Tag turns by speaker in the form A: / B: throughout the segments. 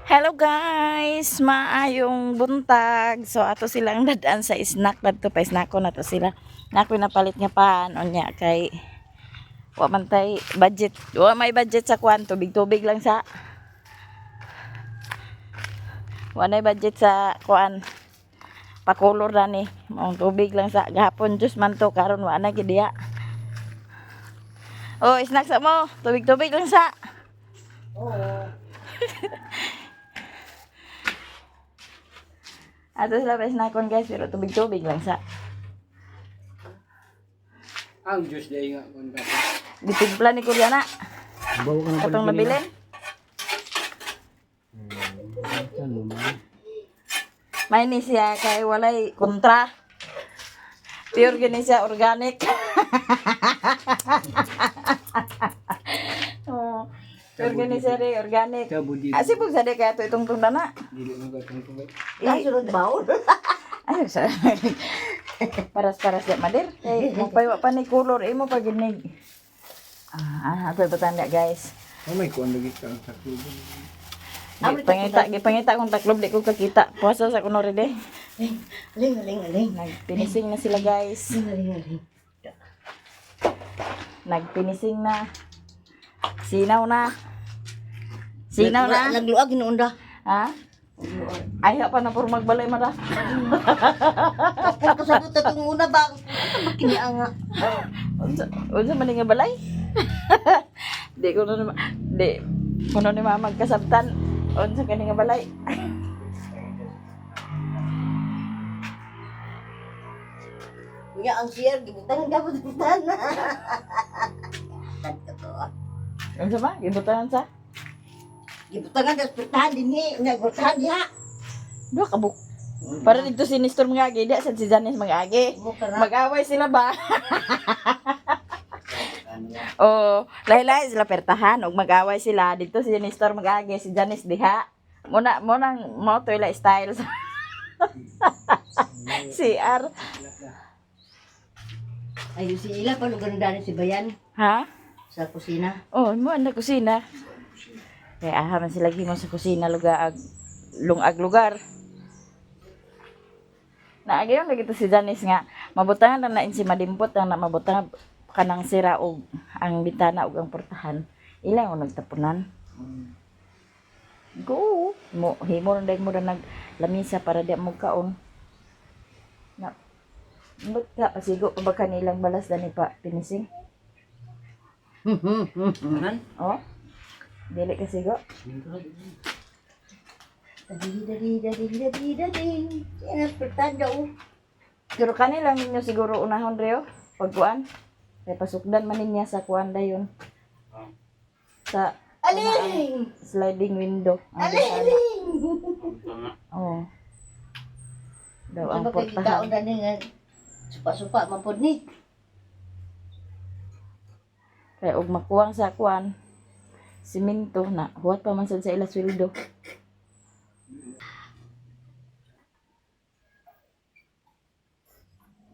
A: Hello guys, maayong buntag. So ato silang dadaan sa snack dadto pa snackon nato sila. Nako napalit nga pan unya kay wa man tay budget. Wa may budget sa kwan, tubig-tubig lang sa. Wa nay budget sa kwan. Pakolor na ni, maong tubig lang sa gahapon jus man to karon wa na gid diha. Oh, snack sa mo, tubig-tubig lang sa.
B: Oo.
A: Ato sila pa snackon guys, pero tubig-tubig lang sa.
B: Ang Diyos dahil nga kung ka.
A: Ditimpla ni Kuryana.
B: Bawa ka na
A: Katong nabilin. May ni siya kay walay kontra. Pure gini siya organic. Oh, pure gini siya rin organic. Asipog sa de kaya to itong tunda na.
B: Dili mo ka itong tubig.
A: Ay, sunod baon. Ay, sa. Paras-paras di madir. Kay magpayo pa ni color imo pa ginig. Ato batanda guys.
B: Oh my God, lagi ka ang taklubo.
A: Gipangita kung taklob di ko kakita. Puasa sa kuno rin
C: Aling.
A: Nagpinising na sila guys.
C: Aling.
A: Nagpinising na. Sinaw na. Sinaw na.
C: Nagluag inuunda.
A: Ha? Ayaw pa na puro magbalay mara.
C: Kapag kasabot na itong una ba? Ito makinianga.
A: Unsa man nga balay? Di ko na di kuno ni mama magkasabtan. Unsa kani nga balay?
C: Nga ang share, gibutangan ka po sa na.
A: Unsa ba? Gibutangan sa?
C: Gibutangan ka sa din ni. Nga gutahan diha.
A: Duha ka buk. Para dito si Nestor mga agi, di sa si Janice mga agi. Mag-away sila ba? Oh, lahi-lahi sila pertahan ug mag-away sila dito si Nestor mag-agi, si Janice diha. Muna mo to ila style. CR.
C: Ayun si Ila, paano ganun dali si Bayan
A: Ha?
C: sa kusina?
A: Oh, mo na kusina. Kaya ahaman sila gimo sa kusina lungag lugar. Naagyon lagi to si Janice nga mabutangan na in si madimpot na mabutangan kanang sira og ang bintana ug ang portahan. Ilang ang nagtapunan. Go. Mo himo nang mo nag lamisa para di mo kaon. Na. Mbot ka pasigo pa ba kanilang balas dani pa pinising?
B: Anan?
A: Oh. Dili ka sigo.
C: Dadi. Yan ang pertanda o.
A: Pero kanilang ninyo siguro unahon reo pagkuan. Kay pasukdan man niya sa kuan dayon. Sa
C: Aling!
A: sliding window. Ang bintana.
C: Aling!
A: Oh. Daw ang
C: Ano ba kayo taon
A: portahan.
C: na nga supa-supa mapod ni?
A: Kaya og makuwang sa kuan simento na huwat pa man sad sa ila sweldo.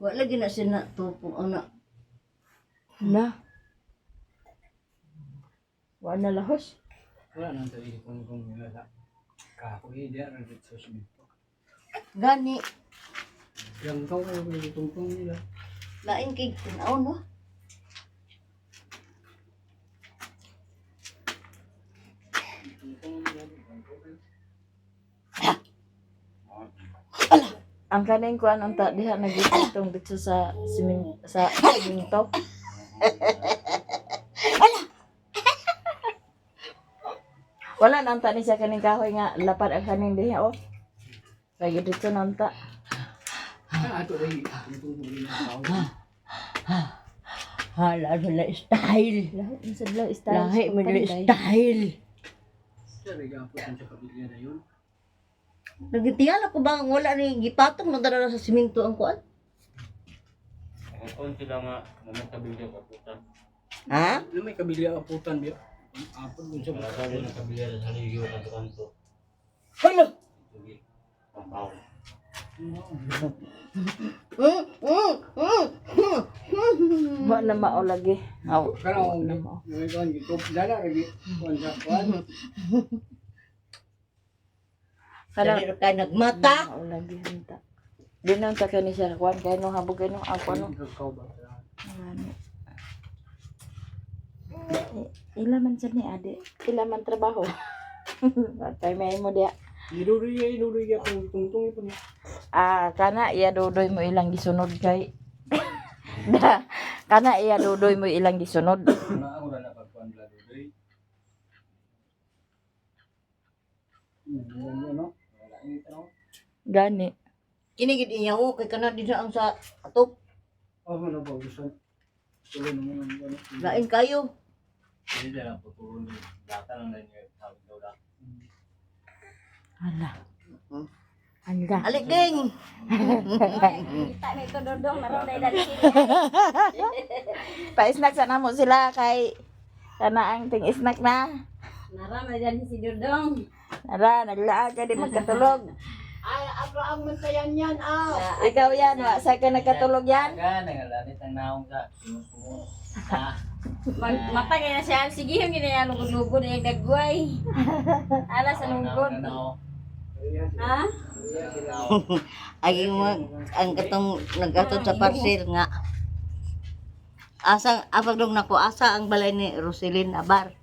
C: Wala lagi na siya na tupong anak.
A: Na. Wa na lahos.
B: Wala nang tayo kung nila kahoy diya rin sa simento.
C: Gani,
B: Yang kau kayo may tungkong nila.
C: lain kay tinaw no?
A: Ang kaning kuan unta diha nagitong dito sa simento. Wala na unta ni siya kaning kahoy nga lapad ang kaning diha oh. Kaya dito na unta.
B: Ato dahil tungkong nila.
C: Hala na style.
A: Lahat ng sadlaw style.
C: Lahi mo na style.
B: Siya nag-aapot sa pamilya na yun.
C: Nagitiyan ako ba wala ni gipatong na dala sa simento ang kuan?
D: Kung sila nga nagkabilya kaputan.
C: Ha?
B: Ano may kabilya aputan biya? Apot dun siya.
D: Malakali ng kabilya sa haligyo ng kanto.
C: Hala.
D: Sige. Pampaw.
A: Wa na mao lagi. Aw.
B: Karang na mo. Ngayon gito dala lagi kuan sa kuan.
A: Kada
C: Dali ra kay nagmata.
A: mao lagi hanta. Di na ta kani siya kuan kay no habog kay no ako no.
B: Ikaw ba?
A: Ila man sa ni ade. Ila man trabaho. Patay may mo dia.
B: Iduduy ya tungtung ipon.
A: Kana iya dudoy mo ilang gisunod kay. Da, kana iya dudoy mo ilang gisunod.
B: Na ako na pagkuan la duduy. No. Wala ni tanong.
A: Gani.
C: Kini gid niya ho kay kana din ang sa atop.
B: Oh, ano ba gusto? Tuloy naman ang ano.
C: Lain kayo.
D: Hindi na lang po turun din. Data lang na niyo tawag daw da.
A: Hala. Hala.
C: Alik ding.
E: Kita na ito dodong, naroon na dali sila.
A: Pa-snack sa namo sila kay kana ang ting snack na.
E: Naroon na dali si dodong.
A: Nara, naglaag ka di magkatulog.
C: Ay, abra ang mansayan yan
A: Ikaw yan, wa sa ka nagkatulog yan.
D: Aga, nangalanit ang naong sa sinusunod.
E: Mata kaya siya, sige yung ginaya lugod-lugod na yung dagway. Ala sa lugod. Ha?
C: Ay mo ang katong nagaton sa parcel nga. Asa apagdog nako asa ang balay ni Roselyn Abar.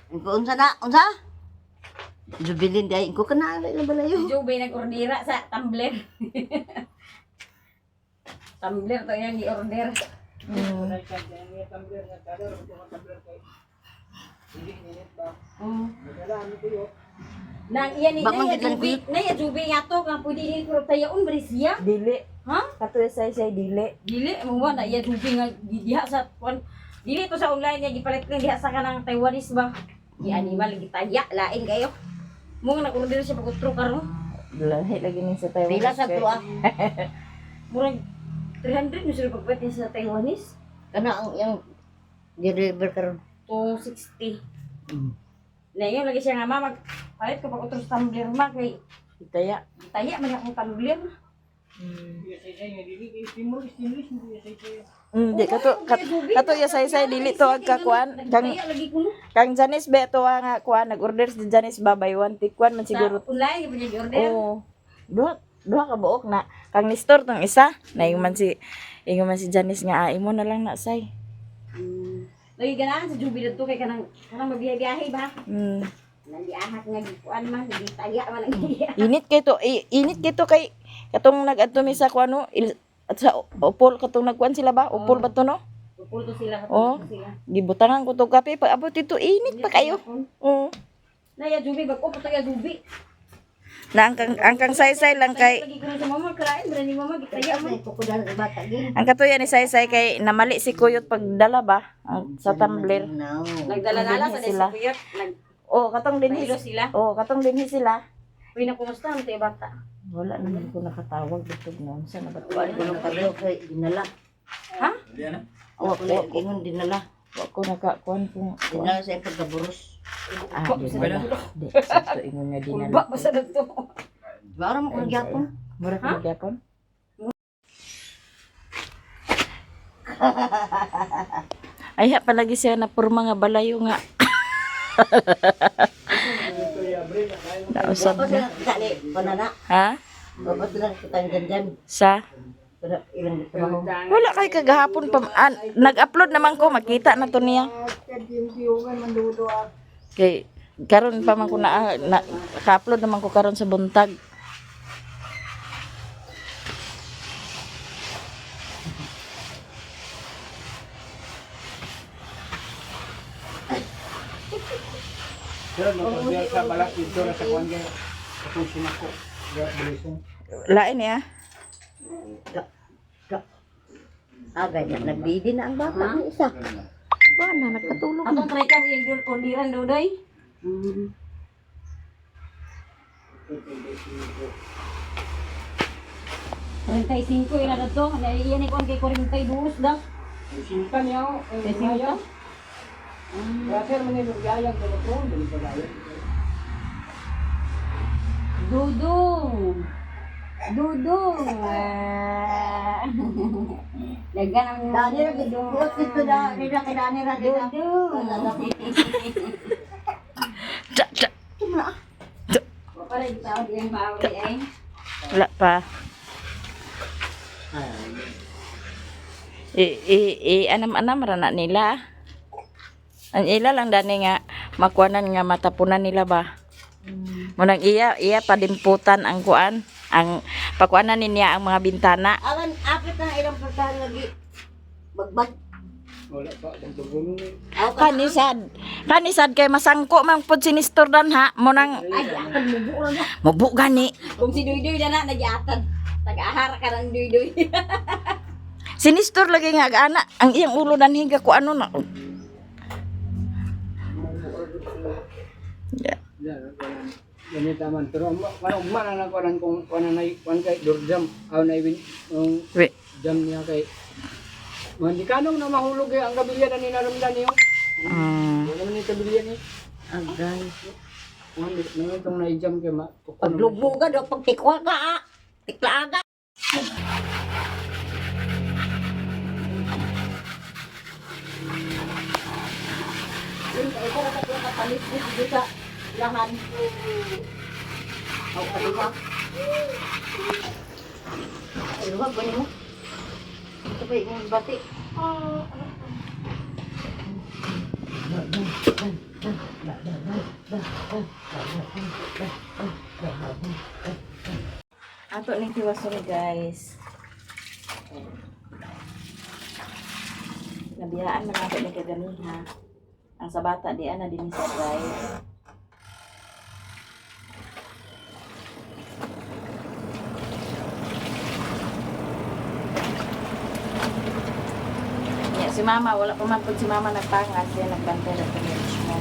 C: Ko unsa na? Unsa? Jubilin day ko kana ang balayo.
E: Jubay nag-ordera sa tumbler. Tumbler to yung i-order. Nang iya ni
C: Ba,
E: na
C: manggit lang
E: ya jubi nga to nga pwede ni pero tayaon berisya.
A: Dili.
E: Ha?
A: Katuya say dili.
E: Dili mo na iya jubi nga diha sa kwan. Dili to sa online niya gipalit ko diha sa kanang Taiwanese ba. Di animal gitaya lain kayo. Mo nga nag-order siya pagutro karon.
A: Lahi lagi ni sa Taiwan.
C: Pila sa to
E: Murag 300 mo sila pagpati sa Taiwanese.
C: Kana ang yang deliver karon.
E: 260. Na yun lagi siya nga mama palit ko pagutro sa tumbler ma kay
A: Itaya.
E: taya man akong tumbler.
A: Di kato ya say dili to ag kakuan kang
E: Taya lagi ko no.
A: kang Janice be to nga kuan nag-order si Janice ba buy one take one man siguro.
E: Sa online gyud niya order.
A: Oo. Duha ka buok na kang ni store tong isa na ingon man si Janice nga imo na lang na say.
E: Lagi ganahan sa jubi dito kay kanang mabiyahe ba? Nandi ahak nga gikuan man, hindi taya man ang iya.
A: Init kay to kay katong nag-adto mi sa kuano at sa upol katong nagkuan sila ba? Upol ba to no?
E: Pupul to sila
A: Oh.
E: katulog sila.
A: Gibutangan ko to kape pag abot ito init pa kayo. Oo.
E: Na ya jubi bag ko pataya jubi.
A: Na ang kang say lang kay
E: Lagi ko na sa mama kalain bra ni mama gitaya man.
C: Ko dala sa bata gid.
A: ang katuya ni say kay namali si Kuyot pagdala ba sa tumbler.
C: No.
E: Nagdala-dala sa
A: Sila.
E: desipuyot.
A: Oh, katong dinhi
E: Nahilo sila.
A: Oh, katong dinhi sila.
E: Uy na kumusta ang tayo bata?
A: Wala naman ko nakatawag dito noon sa nabat.
C: Kuan ko lang palo kay dinala.
E: Ha?
D: Hindi na.
C: Wa ko ingon dinala.
A: Wa ko nakakuan kung
C: Dinala sa pagkaburos.
A: dinala. Di, sakto ingon nga dinala.
E: Ulba ba sa dagto?
C: Wala mo ko gyapon.
A: Mura ka magyapon? Ay, palagi siya na purma nga balayo nga. Nausap
C: Tapos
A: na.
C: dali panana.
A: Ha?
C: Tapos lang kita ganyan.
A: Sa?
C: Pero ilang trabaho.
A: Wala kay kagahapon pa. Nag-upload naman ko. Makita na to niya. Kay, karon pa man ko ka-upload naman ko karon sa buntag.
B: Pero magpapagyan sa balak dito na sa kuwan gaya. Itong sinako. Bilisong.
A: Lain ya.
C: Ganyan. Nagbidi na ang bata. Ang isa.
A: Ba na nagkatulog.
E: Atong try ka yung orderan dodoy. Rentay 5 yun na to. Iyan ikuan kay 42 da.
B: Sinta niya ako.
E: Kay sinta?
B: Kaya sir, manilugayag ko ito. Dali pa gayag.
E: Dudong. Dudong. Dagan ang
C: Dani ra gidungkot dito da nila kay Dani ra dito.
E: Dudong.
A: Da, da.
E: Para di tao di ang bawi ay.
A: Wala pa. Anam-anam ra na nila. Ang ila lang dani nga makuanan nga matapunan nila ba. Munang iya padimputan ang kuan, ang pakuanan niya ang mga bintana.
C: Awan apit na ilang pagkain lagi. Bagbag.
B: Wala pa, ang tugulo ni.
C: Aw ka.
A: Kanisad kay masangko man pud sinistor dan ha. Munang
E: Ay, akan mubo na.
A: mubo gani.
E: Kung si Duydoy na nagiatan. Tag-ahara ka ng Duydoy.
A: Sinistor lagi nga ana ang iyang ulo dan higa ko ano na. Yeah.
B: Ganit naman. Pero manugma na nakuanan kung kuanan na kuan kay Durjam. Aw na ibin yung
A: Wait.
B: jam niya kay hindi kanong na mahulog ang gabilya na ninaramdan niyo. Wala naman yung gabilya ni.
C: Agay.
B: Ano itong na-jam kay
C: Paglubo ka do pagtikwa ka. Tiklaaga. Ito ra ka kapalit dito sa lahan. Aw kaliwa. Ay, wag ba mo? Ito pa yung bati.
A: Ato ning tiwason guys. Nabiyaan man nato ni kaganiha. Ang sa bata di ana din sa dry. Ya, si mama wala pa man pud si mama nagpangas kaya nagbantay ra kami mo.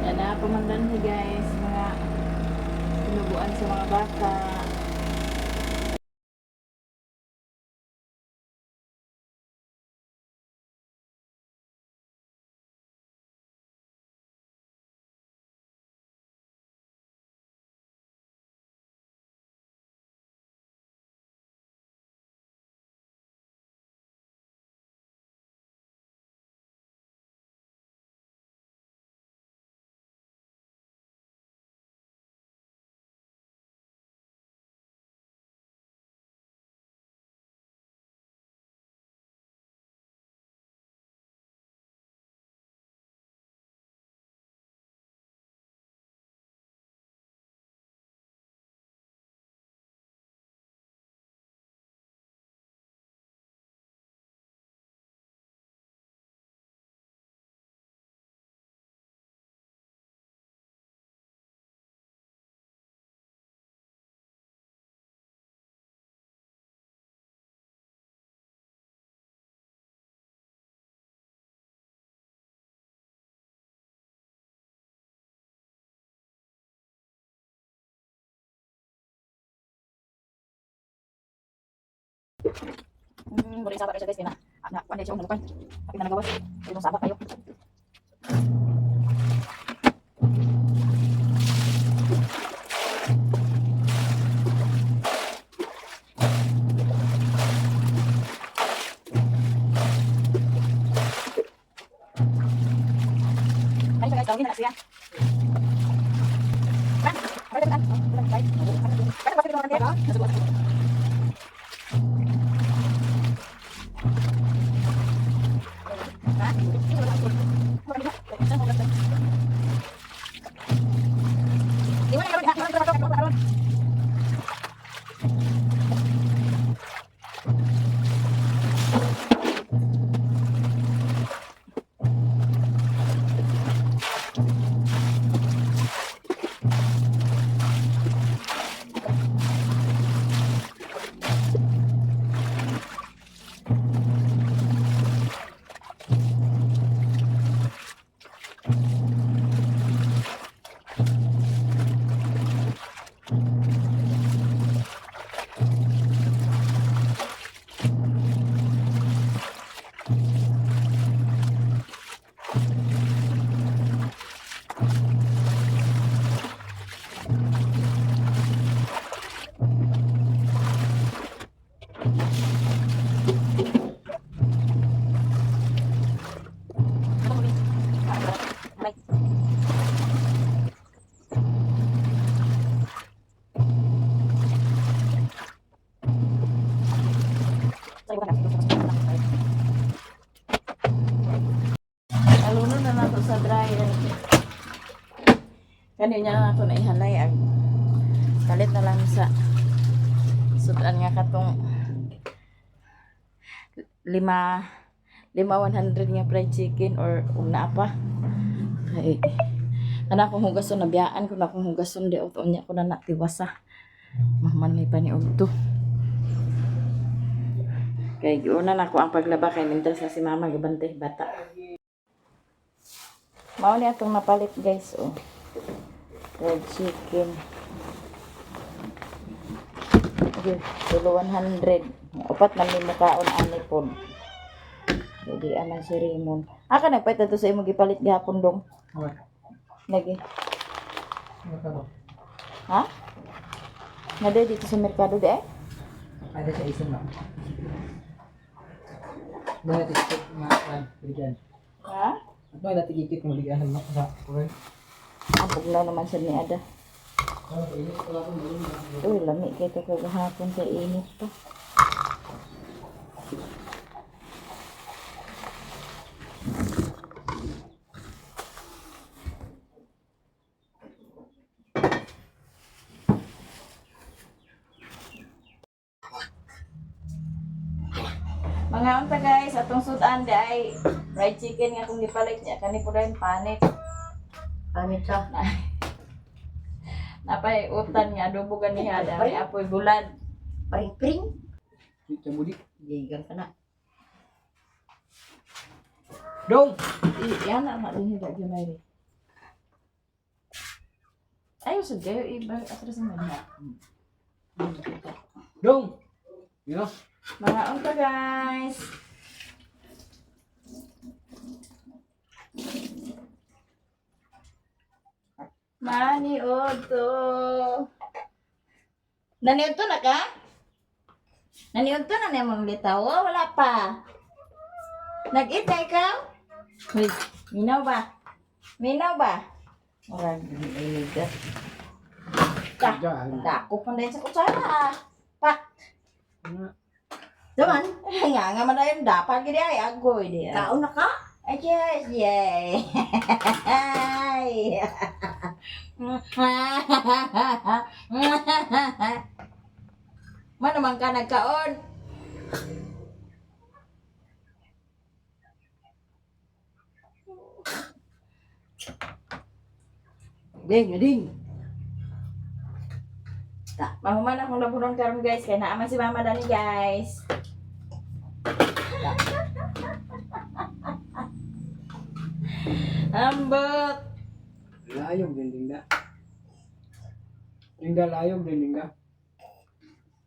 A: Yan na pamandan ni guys, mga tinubuan sa mga bata. Boleh sabar siya guys, kaya na kuan siya umukan. Tapi na nagawas. Kung sabar kayo. Ay, guys, tawagin na lang siya. Aluno na nato sa dryer. Kanina na nato na ihalay ag kalit na lang sa sudan nga katong lima 100 nga fried chicken or una pa. Kay ana kong hugason na biyaan ko na kong hugason di uto nya ko na natiwasa. Mahmanay pa ni ugto. Kay giuna na ko ang paglaba kay mintas na si mama gabantay bata. Mao ni atong napalit guys oh. Fried chicken. Okay, tulo 100. Upat man limo kaon ani pod. Jadi aman si Raymond. Aka nagpait to sa imo gipalit gihapon dong. Lagi. Ha? Nade dito sa merkado de?
B: Ada sa isang lang. Mga tiktok nga bigyan.
A: Ha?
B: At mga natigikit mo bigyan ng sa kuren.
A: Ang puglaw naman sa ni Ada. Uy, lami kay to kagahapon sa init pa. Mga unta guys, atong sudan di ay fried chicken nga kung gipalit niya kani po rin panit.
C: Pamit siya.
A: Napay utan nga adobo ganiha da may apoy bulad.
C: Pring-pring.
B: Kita muli.
C: Gigan ka na.
B: Dong.
A: Yan na rin hida gamay ri. Ayo sa gayo iba atras man ha.
B: Dong. You know?
A: Mga unta guys. Mani oto. Naniunto na ka? Naniunto na na mong litaw? Wala pa. Nag-eat na ikaw? Hoy, minaw ba? Minaw ba? Orang ini gas. Dah, dako pa din sa kutsara ah. Pak.
C: Daman,
A: Nga man dayon dapat gid ay agoy di.
C: kaon na ka?
A: Ay yes, yay. Man naman ka nagkaon.
C: Ding, ding.
A: Mahuman akong labunon karon guys kay naa man si Mama Dani guys. Ambot.
B: Layog din Linda. Linda layog din Linda.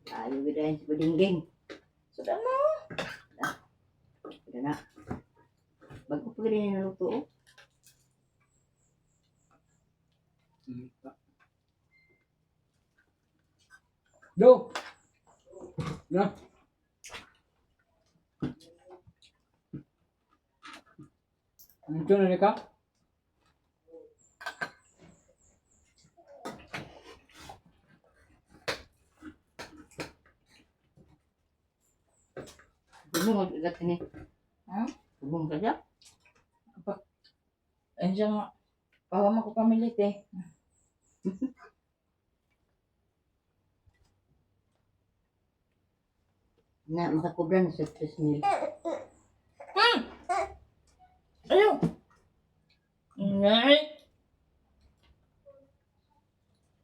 C: Ayaw gidayan si Budingging.
A: Sudah mo.
C: Ito na. Bago pa rin naluto.
B: Do. Na. Ito na ka?
C: Bumong mo igat ini.
A: Ha?
C: Bumong ka siya.
A: Andiyan nga. Pawam ako pamilit eh.
C: Na makakubra na sa 3,000.
A: Ayaw! Ngay!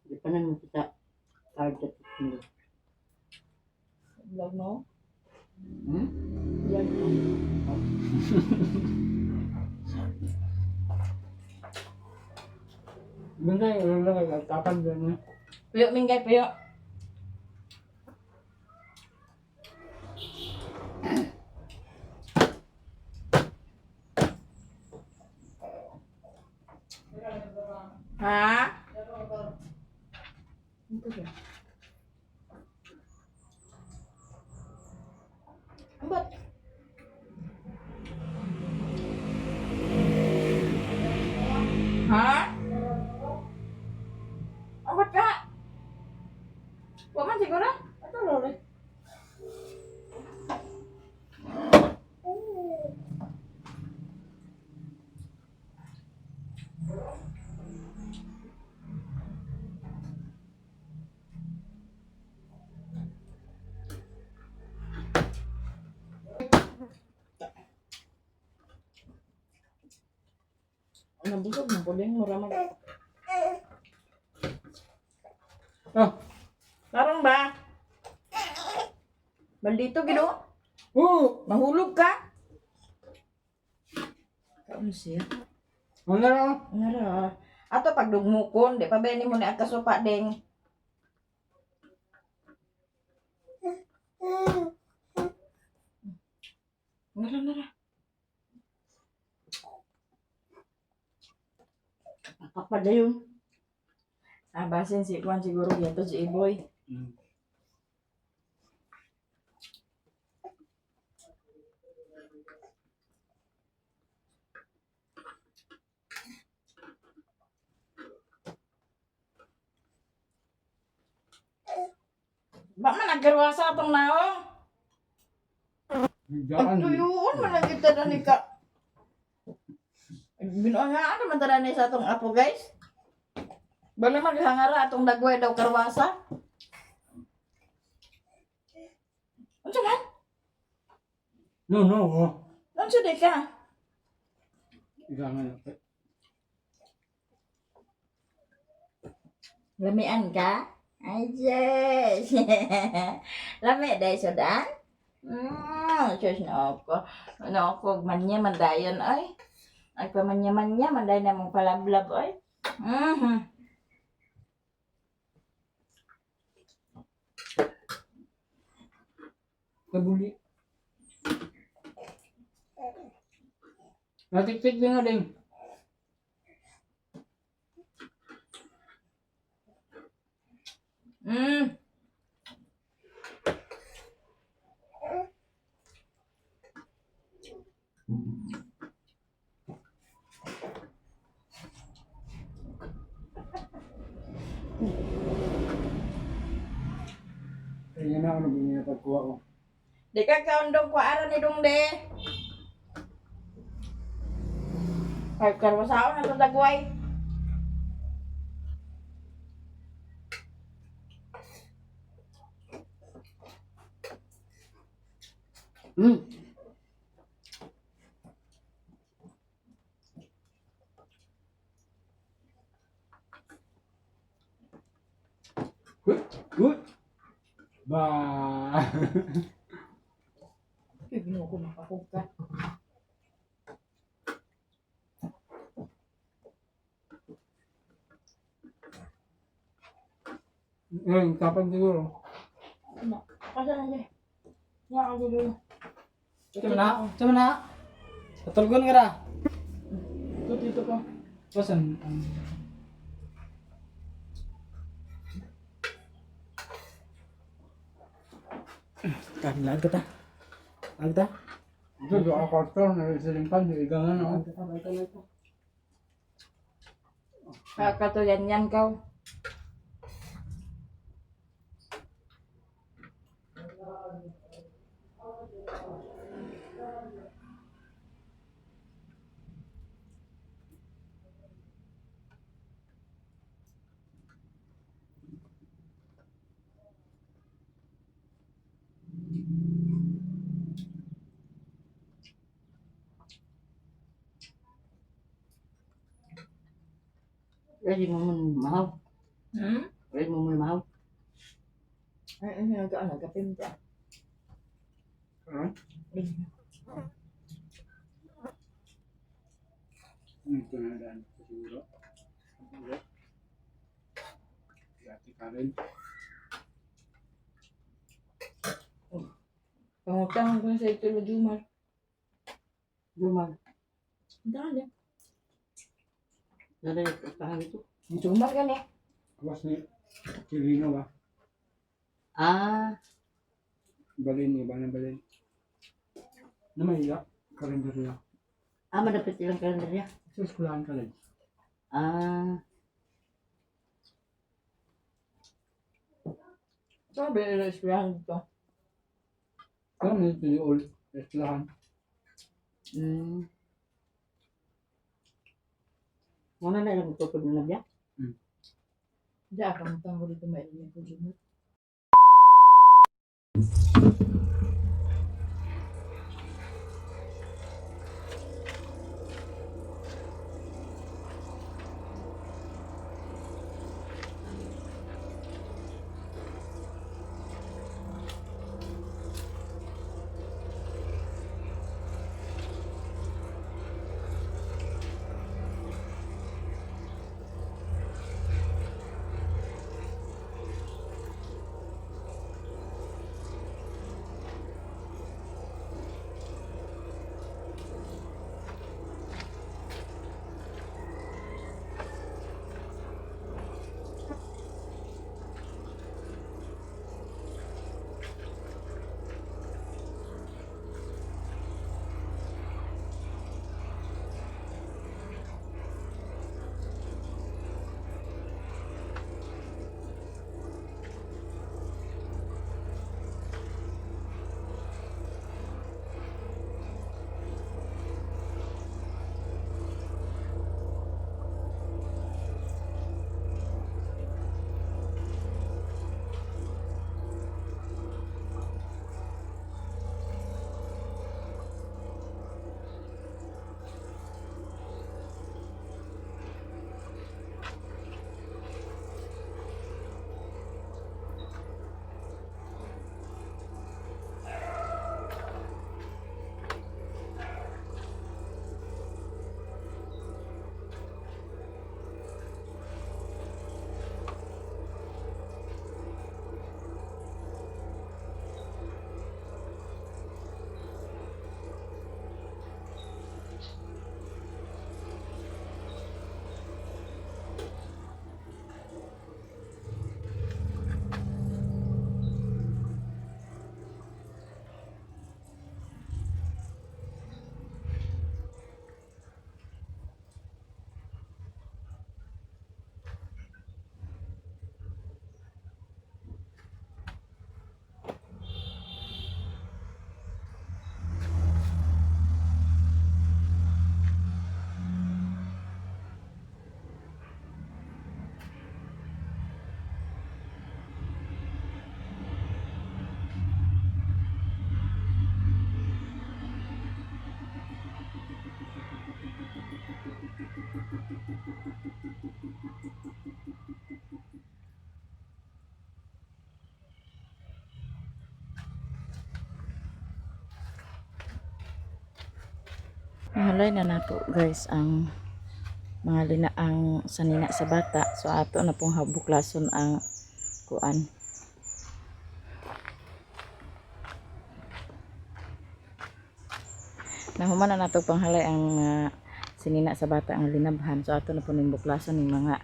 C: Di pa na mo kita card sa 3,000.
A: Vlog mo?
B: Hmm?
A: Vlog mo.
B: Bunda yung lang tapan doon.
A: Puyo, Mingay, puyo. Ha? Ito ba? Ba't? Ha? Ba't ka? Huwag man siguro? Ito, Lori. Nabusog na po din, mura mag...
B: Ah.
A: Tarong ba? Maldito, Gido?
B: Oo.
A: Mahulog ka? Kaon siya?
B: Ano na?
A: Ano ra? Ato pag dugmukon, di pa ba ni mo na kasupa ding. Nara.
C: Kapadayon.
A: Ah, basin si Kwan siguro yato si Iboy. Ba man nagkarwasa atong naong?
B: Diyan.
A: Agtuyuon man lang kita na ni ka. Binuang nga ano man tara ni sa atong apo guys. Bala maghangara atong dagway daw karwasa. Unsa man?
B: No, no.
A: Unsa di ka?
B: Jangan.
A: Lamian ka? Ay, yes. Lami day sudan? Diyos na ako. Ano ako, manya mandayon ay. Ay pa manya manday na mong palablab ay.
B: Kabuli. Natik-tik din na din. Kaya na ako nabingi na pagkuha ko.
A: Di ka kaundong ko ara ni dong de. Ay karwasaon na to dagway.
B: Good. Ba.
A: Ay, binuo ko makakuka.
B: Kapan siguro?
A: Ano? Kasa na siya. Nga ako dulu.
B: Cuma na. Katulgon ka ra.
A: Ito dito ko.
B: Pasan? Lag ta. Ito, doon ako kwarto, narisilingpan, igangan ako.
A: Kakatuyan ka.
C: Ready mo muna mahaw. Ready mo muna mahaw.
A: Ay, nagkapimta.
B: Ito na daan siguro. Yati ka rin.
A: Pangutang ko sa ito na Jumar.
C: Jumar.
A: Dali.
C: Dali, pahal ito.
A: Jumar ka niya.
B: Awas ni Kirino ba?
C: Ah,
B: Balin, iba na balin. Namaya, kalendarya.
C: madapit ilang kalendar niya.
B: Sa eskulahan ka lang.
C: Ah,
A: Sabi, ilang dito.
B: Kami ito yung old eskulahan.
C: Muna na ilang tutod na niya.
A: Hindi, akamutang ko dito mailin ko Jumar. Mahalay na nato guys ang mga linaang sanina sa bata. So ato na pong habuklason ang kuan. Nahuman na nato panghalay ang sinina sa bata ang linabhan. So ato na po ning buklason ng mga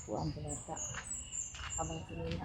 A: kuan sa bata. Abang sinina.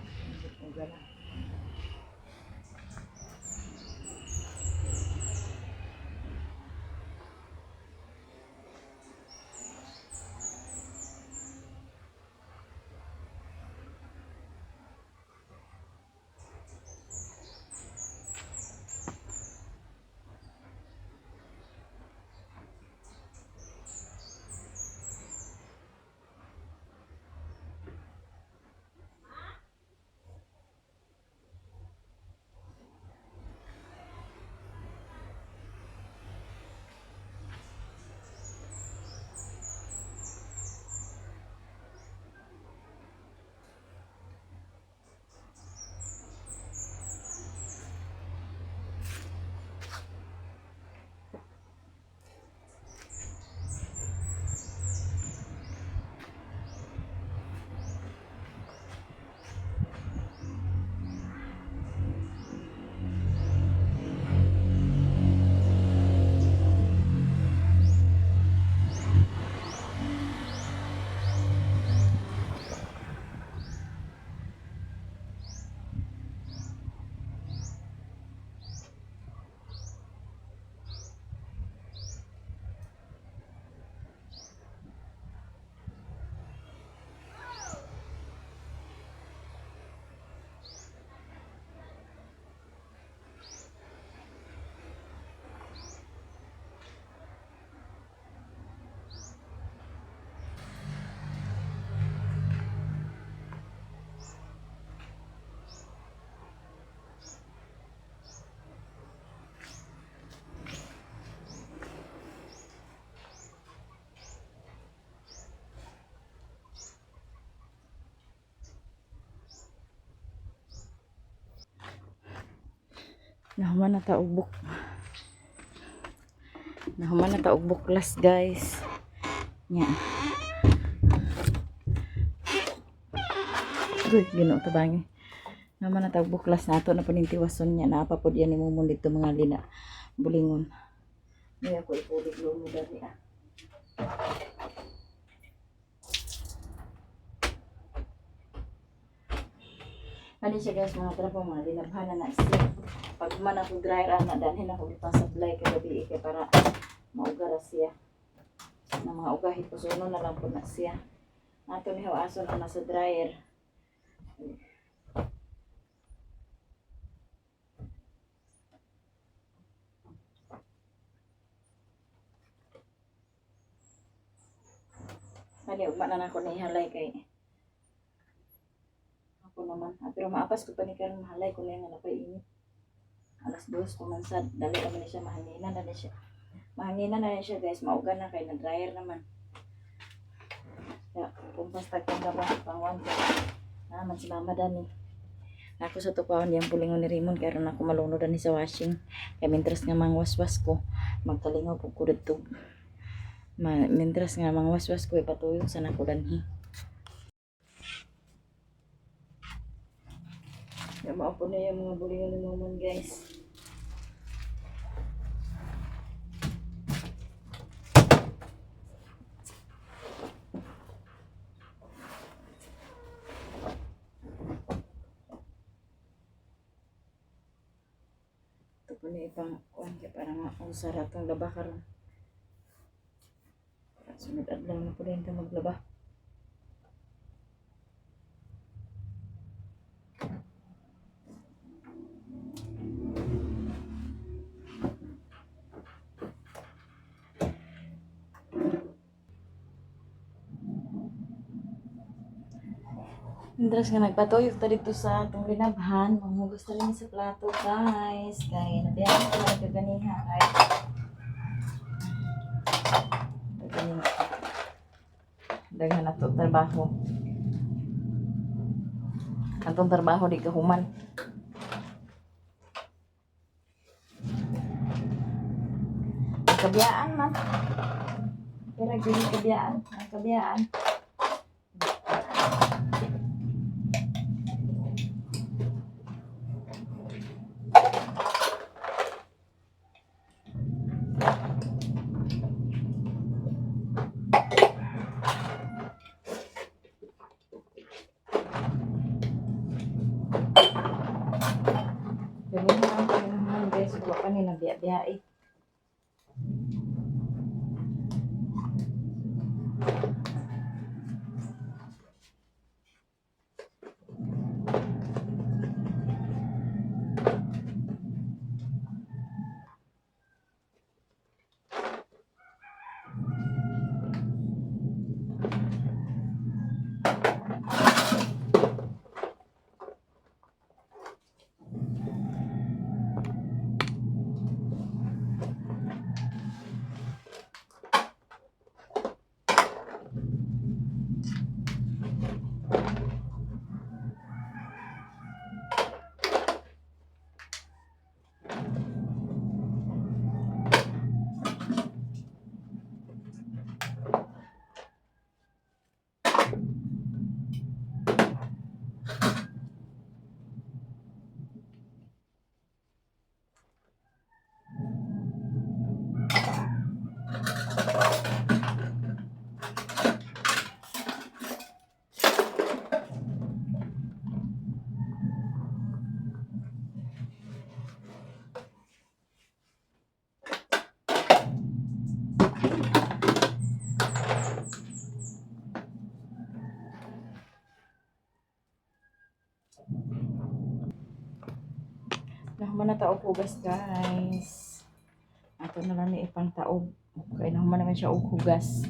A: Nahuman na ta og Nahuman na ta og buklas, guys. Nya. Uy, Ginoo tabangi. Naman na ta og buklas nato na panintiwason niya na pa pod yan imumon dito mga lina bulingon. May ako ipulit lo mo dali ah. Ano siya guys, mga trapo, mga linabhana na siya. Pag man ako dryer, danhin ako itang supply kagabi kaya para maugara siya. Na mga ugahit ko suno na lang po na siya. Nato ni aso na nasa dryer. Kani ugma na nako na ihalay kay ako naman. Pero maapas ko pa ni karon mahalay ko na nga napay init. Alas 2 kumansad, dali kami na siya mahangina na siya. Mahangina na siya guys, mauga na kay na dryer naman. Ya, kung basta kang gaba pangwan ko. Naman si Mama Dani. Ako sa tupawan yang pulingon ni Raymond kay ron ako malunod ani sa washing. Kay mintras nga mangwaswas ko, magkalingaw ko dito. Mintras nga mangwaswas ko ipatuyo sa nako danhi. Ya mao po na yung mga bulingon ni Momon guys. Ito po na ipang kuwan kaya parang mausara itong laba karon. Sunod adlaw na po rin ito maglaba. Indras nga nagpatuyok ta dito sa atong linabhan. Manghugas ta rin sa plato guys. Kaya nabiyan ko lang kaganiha ay kaganiha. Daghan na to trabaho. Atong trabaho di kahuman. Kabiyaan man. Pero gini kabiyaan. Kabiyaan. Gawin na ang pinahaman guys. Huwag pa nila biya-biya eh. Nahuman na taog hugas guys. Ato na lang ni ipang taog. Kaya nahuman naman siya og hugas.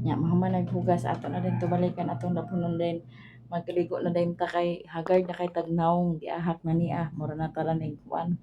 A: Nya mahuman naghugas ato na din to balikan atong lapunon din. Magkaligo na din ta kay hagard na kay tagnaong giahak na niya. Mura na talan ning kuan.